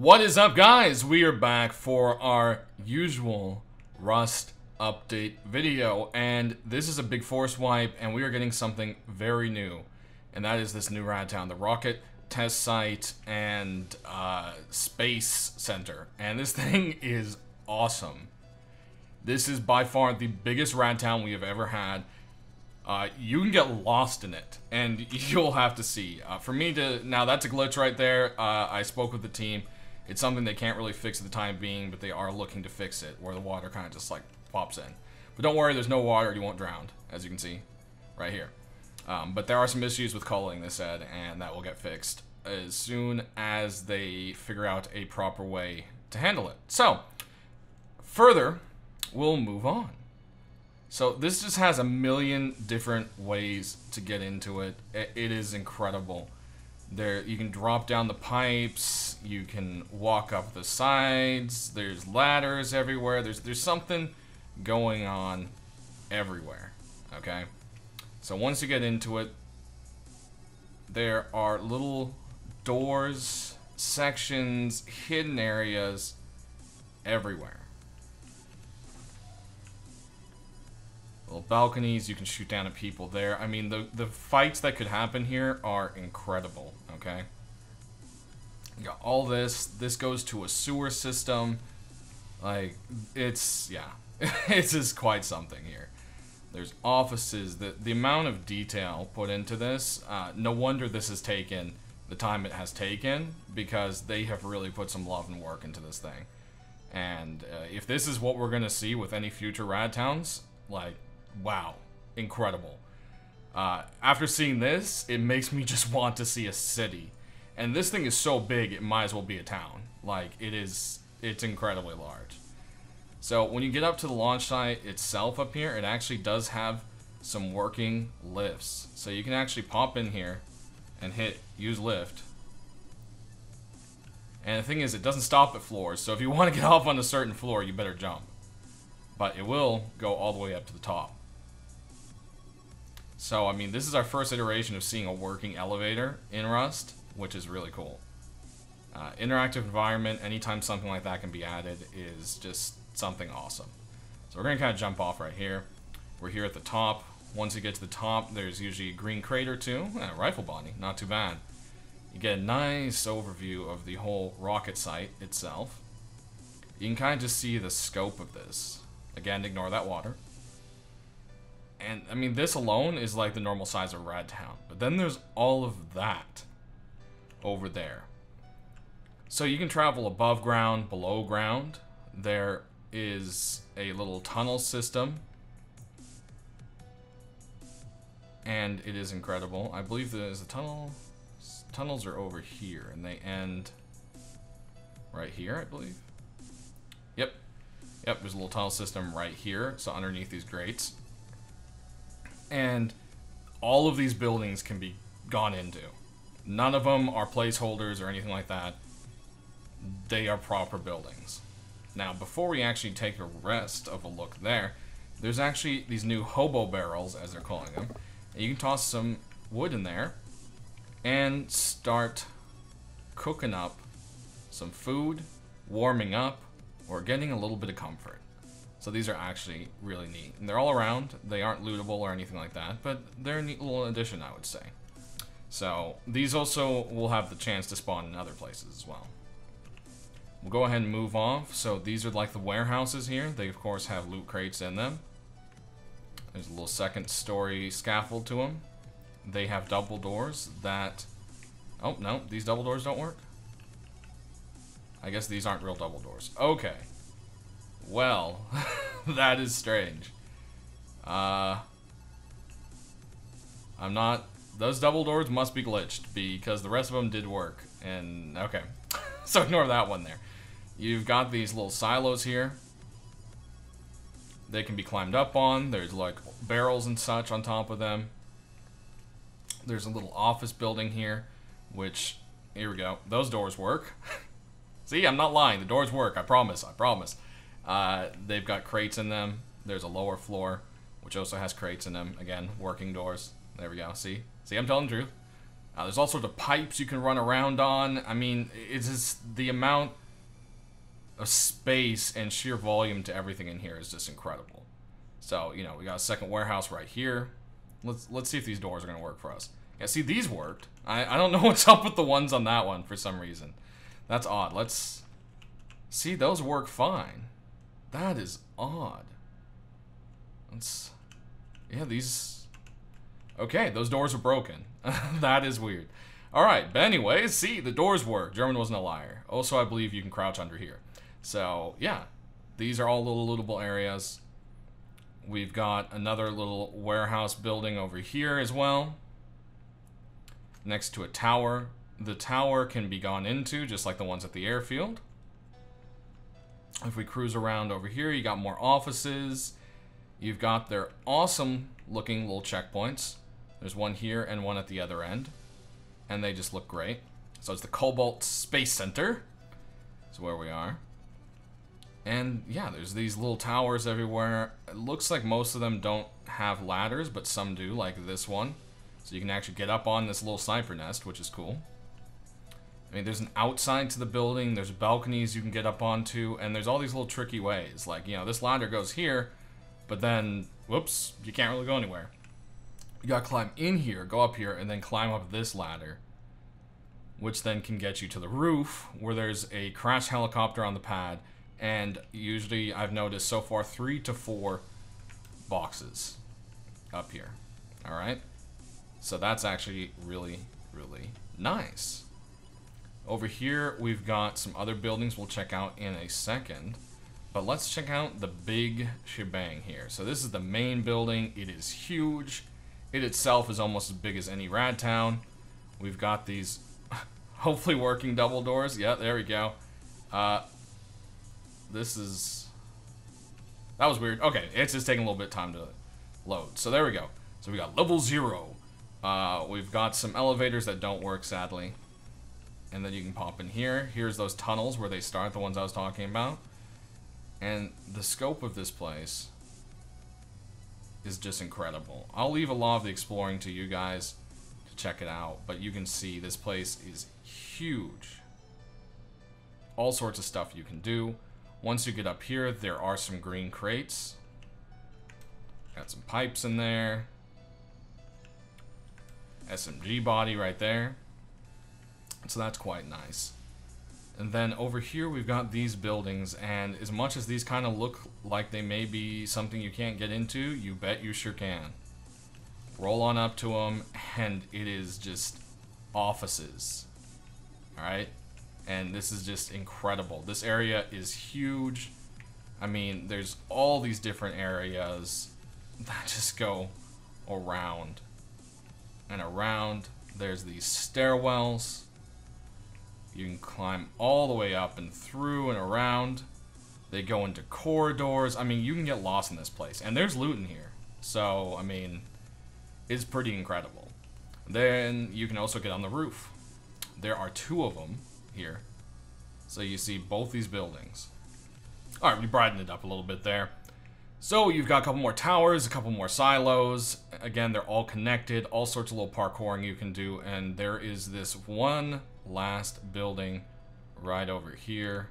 What is up, guys? We are back for our usual Rust update video, and this is a big force wipe, and we are getting something very new, and that is this new Radtown, the rocket test site and space center, and this thing is awesome. This is by far the biggest Radtown we have ever had. You can get lost in it, and you'll have to see. For me to... Now, that's a glitch right there. I spoke with the team. It's something they can't really fix at the time being, but they are looking to fix it, where the water kind of just, like, pops in. But don't worry, there's no water, you won't drown, as you can see right here. But there are some issues with culling, they said, and that will get fixed as soon as they figure out a proper way to handle it. So, further, we'll move on. So this just has a million different ways to get into it. It is incredible. There, you can drop down the pipes. You can walk up the sides. There's ladders everywhere. There's something going on everywhere. Okay. So once you get into it, there are little doors, sections, hidden areas everywhere. Little balconies, you can shoot down at people there. I mean, the fights that could happen here are incredible, okay? You got all this. This goes to a sewer system. Like, it's, yeah. It's just quite something here. There's offices. The amount of detail put into this, no wonder this has taken the time it has taken, because they have really put some love and work into this thing. And if this is what we're going to see with any future Radtowns, like, wow, incredible. After seeing this, it makes me just want to see a city. And this thing is so big, it might as well be a town. Like, it's incredibly large. So when you get up to the launch site itself up here, it actually does have some working lifts. So you can actually pop in here and hit use lift. And the thing is, it doesn't stop at floors, so if you want to get off on a certain floor, you better jump. But it will go all the way up to the top. So, I mean, this is our first iteration of seeing a working elevator in Rust, which is really cool. Interactive environment, anytime something like that can be added, is just something awesome. So we're going to kind of jump off right here. We're here at the top. Once you get to the top, there's usually a green crate or two. Rifle body, not too bad. You get a nice overview of the whole rocket site itself. You can kind of just see the scope of this. Again, ignore that water. And, I mean, this alone is like the normal size of Radtown. But then there's all of that over there. So you can travel above ground, below ground. There is a little tunnel system. And it is incredible. I believe there's a tunnel. Tunnels are over here, and they end right here, I believe. Yep. Yep, there's a little tunnel system right here, so underneath these grates. And all of these buildings can be gone into. None of them are placeholders or anything like that. They are proper buildings. Now, before we actually take the rest of a look there, there's actually these new Hobo barrels, as they're calling them. And you can toss some wood in there and start cooking up some food, warming up, or getting a little bit of comfort. So these are actually really neat. And they're all around. They aren't lootable or anything like that, but they're a neat little addition, I would say. So these also will have the chance to spawn in other places as well. We'll go ahead and move off. So these are like the warehouses here. They, of course, have loot crates in them. There's a little second story scaffold to them. They have double doors that... Oh, no, these double doors don't work. I guess these aren't real double doors. Okay. Well, that is strange. I'm not... Those double doors must be glitched, because the rest of them did work. And, okay. So ignore that one there. You've got these little silos here. They can be climbed up on. There's, like, barrels and such on top of them. There's a little office building here, which... Here we go. Those doors work. See, I'm not lying. The doors work. I promise. I promise. They've got crates in them. There's a lower floor, which also has crates in them. Again, working doors. There we go. See? See, I'm telling the truth. There's all sorts of pipes you can run around on. I mean, it's just the amount of space and sheer volume to everything in here is just incredible. So, you know, we got a second warehouse right here. Let's see if these doors are going to work for us. Yeah, see, these worked. I don't know what's up with the ones on that one for some reason. That's odd. Let's see, those work fine. That is odd. Yeah, these... Okay, those doors are broken. That is weird. Alright, but anyways, see, the doors work. German wasn't a liar. Also, I believe you can crouch under here. So, yeah. These are all little lootable areas. We've got another little warehouse building over here as well. Next to a tower. The tower can be gone into, just like the ones at the airfield. If we cruise around over here, you got more offices. You've got their awesome looking little checkpoints. There's one here and one at the other end. And they just look great. So it's the Cobalt Space Center. That's where we are. And yeah, there's these little towers everywhere. It looks like most of them don't have ladders, but some do, like this one. So you can actually get up on this little sniper nest, which is cool. I mean, there's an outside to the building, there's balconies you can get up onto, and there's all these little tricky ways. Like, you know, this ladder goes here, but then, whoops, you can't really go anywhere. You gotta climb in here, go up here, and then climb up this ladder, which then can get you to the roof, where there's a crash helicopter on the pad. And usually, I've noticed so far, 3 to 4 boxes up here. Alright? So that's actually really, really nice. Over here, we've got some other buildings we'll check out in a second. But let's check out the big shebang here. So this is the main building. It is huge. It itself is almost as big as any Radtown. We've got these hopefully working double doors. Yeah, there we go. This is... That was weird. Okay, it's just taking a little bit of time to load. So there we go. So we got level 0. We've got some elevators that don't work, sadly. And then you can pop in here. Here's those tunnels where they start, the ones I was talking about. And the scope of this place is just incredible. I'll leave a lot of the exploring to you guys to check it out. But you can see this place is huge. All sorts of stuff you can do. Once you get up here, there are some green crates. Got some pipes in there. SMG body right there. So that's quite nice. And then over here we've got these buildings, and as much as these kind of look like they may be something you can't get into, you bet you sure can. Roll on up to them, and it is just offices. Alright? And this is just incredible. This area is huge. I mean, there's all these different areas that just go around and around. There's these stairwells. You can climb all the way up and through and around. They go into corridors. I mean, you can get lost in this place. And there's loot in here. So, I mean, it's pretty incredible. Then you can also get on the roof. There are 2 of them here. So you see both these buildings. Alright, we brightened it up a little bit there. So you've got a couple more towers, a couple more silos. Again, they're all connected, all sorts of little parkouring you can do, and there is this one last building right over here.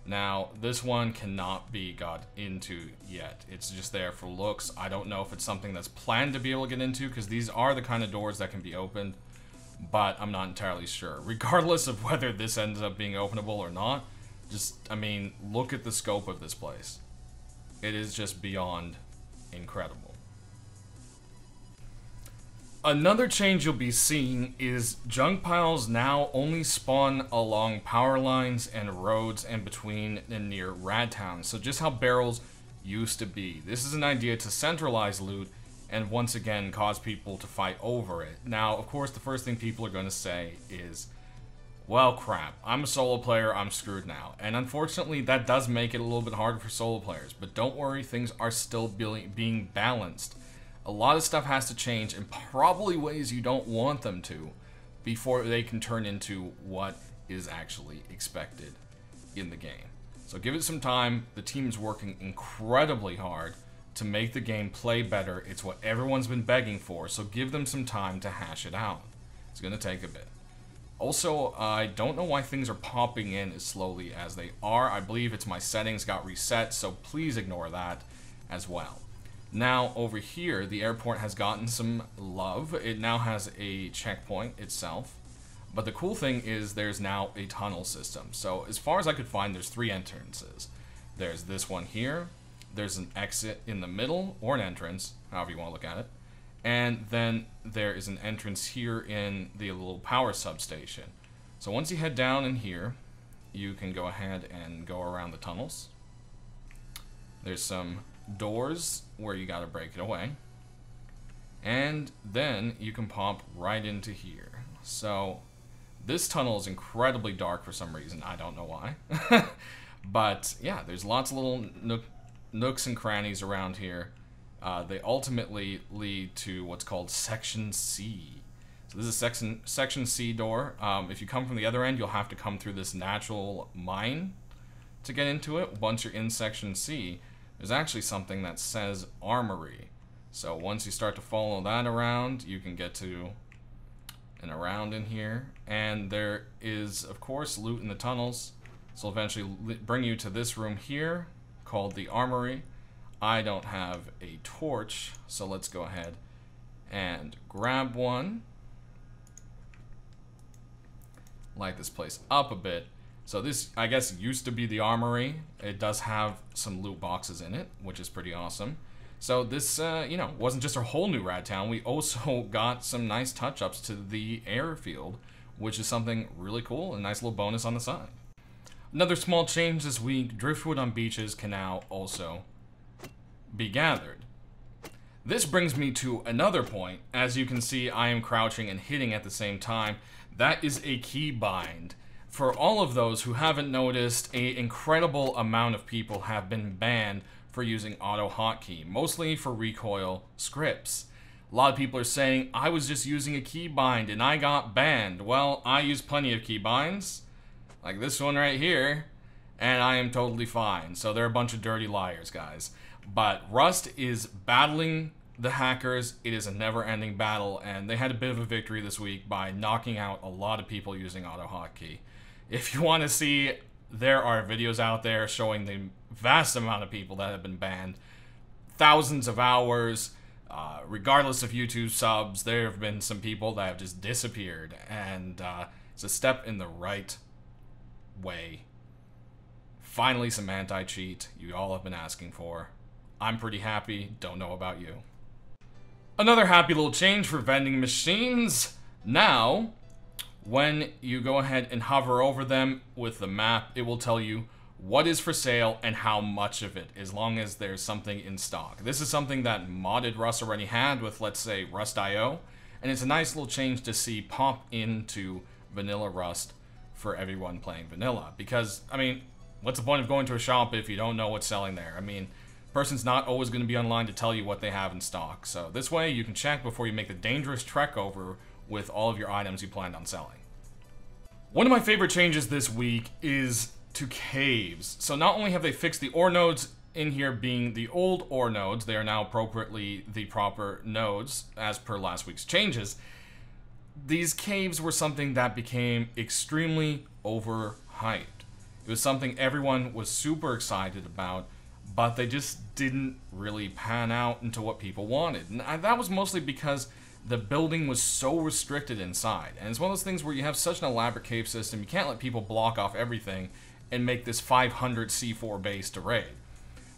Now, this one cannot be got into yet. It's just there for looks. I don't know if it's something that's planned to be able to get into, because these are the kind of doors that can be opened. But I'm not entirely sure. Regardless of whether this ends up being openable or not, just, I mean, look at the scope of this place. It is just beyond incredible. Another change you'll be seeing is junk piles now only spawn along power lines and roads and between and near Radtown. So just how barrels used to be. This is an idea to centralize loot and once again cause people to fight over it. Now, of course, the first thing people are going to say is, well, crap, I'm a solo player, I'm screwed now. And unfortunately, that does make it a little bit harder for solo players. But don't worry, things are still being balanced. A lot of stuff has to change in probably ways you don't want them to before they can turn into what is actually expected in the game. So give it some time. The team is working incredibly hard to make the game play better. It's what everyone's been begging for, so give them some time to hash it out. It's going to take a bit. Also, I don't know why things are popping in as slowly as they are. I believe it's my settings got reset, so please ignore that as well. Now, over here, the airport has gotten some love. It now has a checkpoint itself. But the cool thing is there's now a tunnel system. So, as far as I could find, there's 3 entrances. There's this one here. There's an exit in the middle, or an entrance, however you want to look at it. And then there is an entrance here in the little power substation. So once you head down in here, you can go ahead and go around the tunnels. There's some doors where you gotta break it away. And then you can pop right into here. So this tunnel is incredibly dark for some reason. I don't know why. But yeah, there's lots of little nooks and crannies around here. They ultimately lead to what's called Section C. So this is Section C door. If you come from the other end, you'll have to come through this natural mine to get into it. Once you're in Section C, there's actually something that says Armory. So once you start to follow that around, you can get to and around in here. And there is, of course, loot in the tunnels. So eventually bring you to this room here called the Armory. I don't have a torch, so let's go ahead and grab one. Light this place up a bit. So this, I guess, used to be the Armory. It does have some loot boxes in it, which is pretty awesome. So this, you know, wasn't just a whole new Radtown. We also got some nice touch-ups to the airfield, which is something really cool, a nice little bonus on the side. Another small change this week, driftwood on beaches can now also be gathered. This brings me to another point. As you can see, I am crouching and hitting at the same time. That is a keybind. For all of those who haven't noticed, an incredible amount of people have been banned for using auto hotkey, mostly for recoil scripts. A lot of people are saying, I was just using a keybind and I got banned. Well, I use plenty of keybinds, like this one right here, and I am totally fine. So they're a bunch of dirty liars, guys. But Rust is battling the hackers. It is a never-ending battle, and they had a bit of a victory this week by knocking out a lot of people using auto hotkey. If you want to see, there are videos out there showing the vast amount of people that have been banned. Thousands of hours, regardless of YouTube subs, there have been some people that have just disappeared, and it's a step in the right way. Finally, some anti-cheat you all have been asking for. I'm pretty happy, don't know about you. Another happy little change for vending machines. Now, when you go ahead and hover over them with the map, it will tell you what is for sale and how much of it, as long as there's something in stock. This is something that modded Rust already had with, let's say, Rust.io, and it's a nice little change to see pop into vanilla Rust for everyone playing vanilla. Because, I mean, what's the point of going to a shop if you don't know what's selling there? I mean, person's not always going to be online to tell you what they have in stock. So this way you can check before you make the dangerous trek over with all of your items you planned on selling. One of my favorite changes this week is to caves. So not only have they fixed the ore nodes in here being the old ore nodes, they are now appropriately the proper nodes as per last week's changes. These caves were something that became extremely overhyped. It was something everyone was super excited about, but they just didn't really pan out into what people wanted. And that was mostly because the building was so restricted inside. And it's one of those things where you have such an elaborate cave system, you can't let people block off everything and make this 500 C4 base to raid.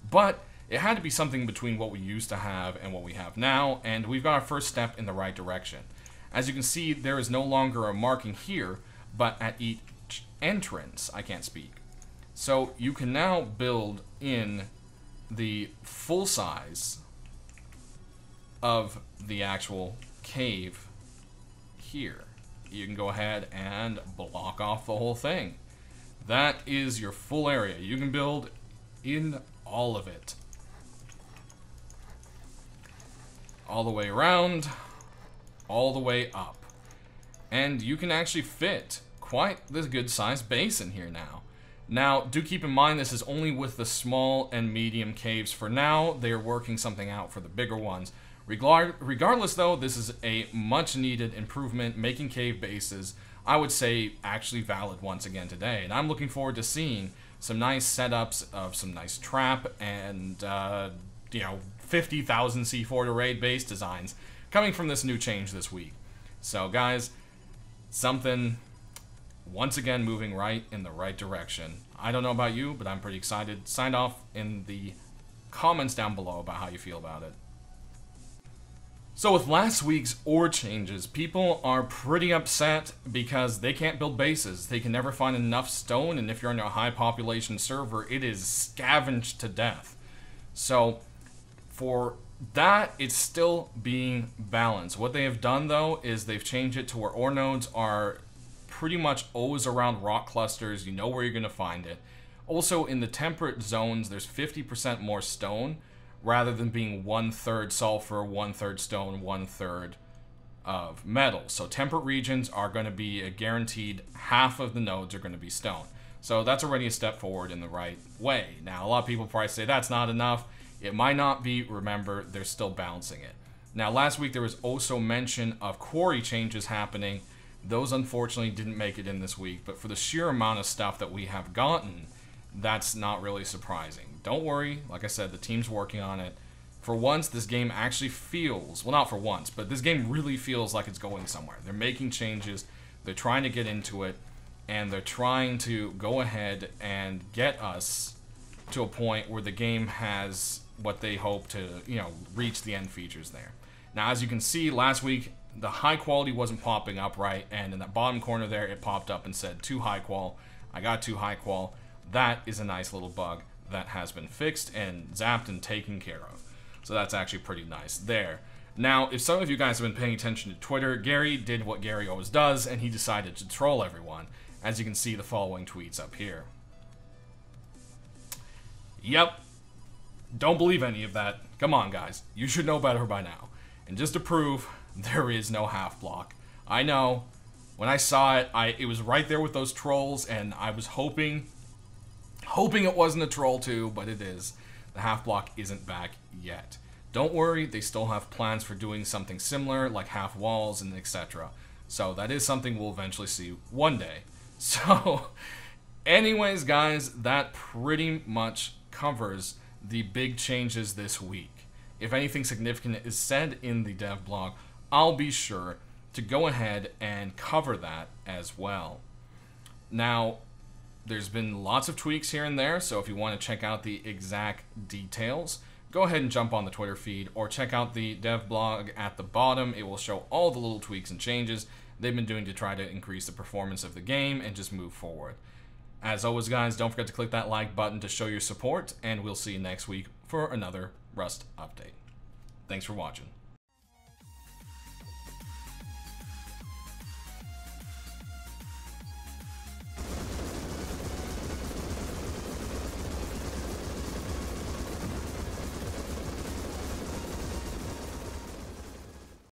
But it had to be something between what we used to have and what we have now, and we've got our first step in the right direction. As you can see, there is no longer a marking here, but at each entrance, I can't speak. So you can now build in the full size of the actual cave here. You can go ahead and block off the whole thing. That is your full area. You can build in all of it. All the way around, all the way up. And you can actually fit quite the good sized base in here now. Now, do keep in mind this is only with the small and medium caves for now. They are working something out for the bigger ones. Regardless, though, this is a much-needed improvement, making cave bases, I would say, actually valid once again today. And I'm looking forward to seeing some nice setups of some nice trap and, 50,000 C4 to raid base designs coming from this new change this week. So, guys, something, once again, moving right in the right direction. I don't know about you, but I'm pretty excited. Sign off in the comments down below about how you feel about it. So with last week's ore changes, people are pretty upset because they can't build bases. They can never find enough stone, and if you're on a high population server, it is scavenged to death. So for that, it's still being balanced. What they have done, though, is they've changed it to where ore nodes are pretty much always around rock clusters. You know where you're going to find it. Also, in the temperate zones, there's 50% more stone, rather than being 1/3 sulfur, 1/3 stone, 1/3 of metal. So temperate regions are going to be a guaranteed half of the nodes are going to be stone. So that's already a step forward in the right way. Now, a lot of people probably say that's not enough. It might not be. Remember, they're still balancing it. Now, last week there was also mention of quarry changes happening. Those unfortunately didn't make it in this week, but for the sheer amount of stuff that we have gotten, that's not really surprising. Don't worry, like I said, the team's working on it. For once, this game actually feels, well, not for once, but this game really feels like it's going somewhere. They're making changes, they're trying to get into it, and they're trying to go ahead and get us to a point where the game has what they hope to, reach the end features there. Now, as you can see, last week, the high quality wasn't popping up right, and in that bottom corner there, it popped up and said too high qual. I got too high qual. That is a nice little bug that has been fixed and zapped and taken care of. So that's actually pretty nice there. Now, if some of you guys have been paying attention to Twitter, Gary did what Gary always does, and he decided to troll everyone, as you can see the following tweets up here. Yep. Don't believe any of that. Come on, guys. You should know better by now. And just to prove, there is no half block. I know. When I saw it, it was right there with those trolls, and I was hoping it wasn't a troll too, but it is. The half block isn't back yet. Don't worry, they still have plans for doing something similar, like half walls and etc. So that is something we'll eventually see one day. So, anyways, guys, that pretty much covers the big changes this week. If anything significant is said in the dev blog, I'll be sure to go ahead and cover that as well. Now, there's been lots of tweaks here and there, so if you want to check out the exact details, go ahead and jump on the Twitter feed or check out the dev blog at the bottom. It will show all the little tweaks and changes they've been doing to try to increase the performance of the game and just move forward. As always, guys, don't forget to click that like button to show your support, and we'll see you next week for another Rust update. Thanks for watching.